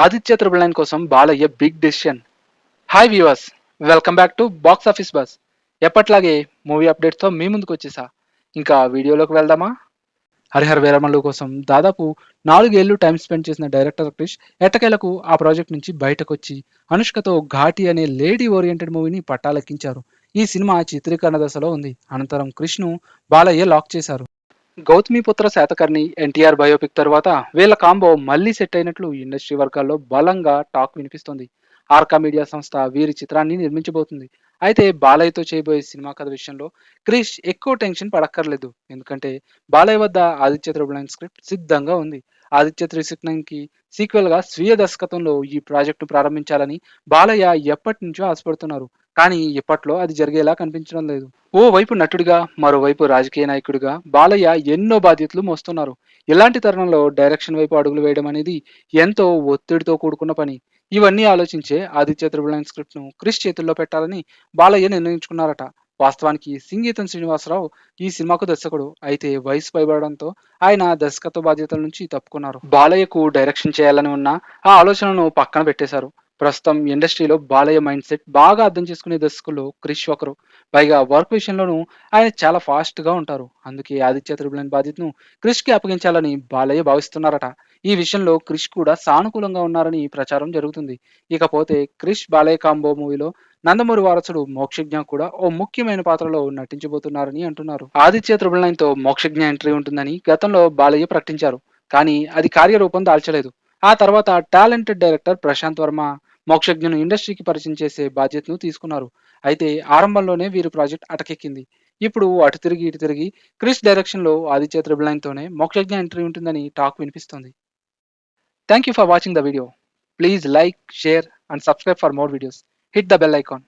Aditya triple nine కోసం Balayya big decision. Hi viewers, welcome back to box office buzz. ఎప్పట్లాగే movie అప్డేట్స్తో మీ ముందుకు వచ్చేసా. ఇంకా వీడియోలోకి వెళ్దామా? హరిహర వీరమల్లు కోసం దాదాపు 4 ఏళ్లు టైం స్పెండ్ చేసిన డైరెక్టర్ క్రిష్ ఎట్టకేలకు ఆ ప్రాజెక్ట్ నుంచి బయటకొచ్చి అనుష్కతో ఘాటి అనే లేడీ ఓరియంటెడ్ మూవీని పట్టాలెక్కించారు. ఈ సినిమా చిత్రీకరణ దశలో ఉంది. అనంతరం క్రిష్ను బాలయ్య లాక్ చేశారు. గౌతమిపుత్ర శాతకర్ణి ఎన్టీఆర్ బయోపిక్ తర్వాత వీళ్ళ కాంబో మళ్ళీ సెట్ అయినట్లు ఇండస్ట్రీ వర్గాల్లో బలంగా టాక్ వినిపిస్తోంది. ఆర్కా మీడియా సంస్థ వీరి చిత్రాన్ని నిర్మించబోతుంది. అయితే బాలయ్యతో చేయబోయే సినిమా కథ విషయంలో క్రిష్ ఎక్కువ టెన్షన్ పడక్కర్లేదు. ఎందుకంటే బాలయ్య వద్ద ఆదిత్య త్రిబుల్ నైన్ స్క్రిప్ట్ సిద్ధంగా ఉంది. ఆదిత్య 369కి సీక్వెల్ గా స్వీయ దర్శకత్వంలో ఈ ప్రాజెక్టును ప్రారంభించాలని బాలయ్య ఎప్పటి నుంచో ఆశపడుతున్నారు. కానీ ఇప్పట్లో అది జరిగేలా కనిపించడం లేదు. ఓ వైపు నటుడిగా, మరోవైపు రాజకీయ నాయకుడిగా బాలయ్య ఎన్నో బాధ్యతలు మోస్తున్నారు. ఇలాంటి తరుణంలో డైరెక్షన్ వైపు అడుగులు వేయడం అనేది ఎంతో ఒత్తిడితో కూడుకున్న పని. ఇవన్నీ ఆలోచించే ఆదిత్య త్రిబుల్ నైన్ స్క్రిప్ట్ ను క్రిష్ చేతుల్లో పెట్టాలని బాలయ్య నిర్ణయించుకున్నారట. వాస్తవానికి సింగీతం శ్రీనివాసరావు ఈ సినిమాకు దర్శకుడు. అయితే వయసు పైబడడంతో ఆయన దర్శకత్వ బాధ్యతల నుంచి తప్పుకున్నారు. బాలయ్యకు డైరెక్షన్ చేయాలని ఉన్న ఆ ఆలోచనను పక్కన పెట్టేశారు. ప్రస్తుతం ఇండస్ట్రీలో బాలయ్య మైండ్ సెట్ బాగా అర్థం చేసుకునే దర్శకుల్లో క్రిష్ ఒకరు. పైగా వర్క్ విషయంలోనూ ఆయన చాలా ఫాస్ట్‌గా ఉంటారు. అందుకే ఆదిత్య త్రిబుల్ నైన్ బాధ్యతను క్రిష్‌కి అప్పగించాలని బాలయ్య భావిస్తున్నారట. ఈ విషయంలో క్రిష్ కూడా సానుకూలంగా ఉన్నారని ప్రచారం జరుగుతుంది. ఇకపోతే క్రిష్ బాలయ్య కాంబో మూవీలో నందమూరి వారసుడు మోక్షజ్ఞ కూడా ఓ ముఖ్యమైన పాత్రలో నటించబోతున్నారని అంటున్నారు. ఆదిత్య త్రిబుల్ నైన్‌తో మోక్షజ్ఞ ఎంట్రీ ఉంటుందని గతంలో బాలయ్య ప్రకటించారు. కానీ అది కార్యరూపం దాల్చలేదు. ఆ తర్వాత టాలెంటెడ్ డైరెక్టర్ ప్రశాంత్ వర్మ మోక్షజ్ఞను ఇండస్ట్రీకి పరిచయం చేసే బాధ్యతను తీసుకున్నారు. అయితే ఆరంభంలోనే వీరి ప్రాజెక్ట్ అటకెక్కింది. ఇప్పుడు అటు తిరిగి ఇటు తిరిగి క్రిష్ డైరెక్షన్‌లో ఆదిత్య త్రిబుల్ నైన్‌తోనే మోక్షజ్ఞ ఎంట్రీ ఉంటుందని టాక్ వినిపిస్తోంది. Thank you for watching the video. Please like, share and subscribe for more videos. Hit the bell icon.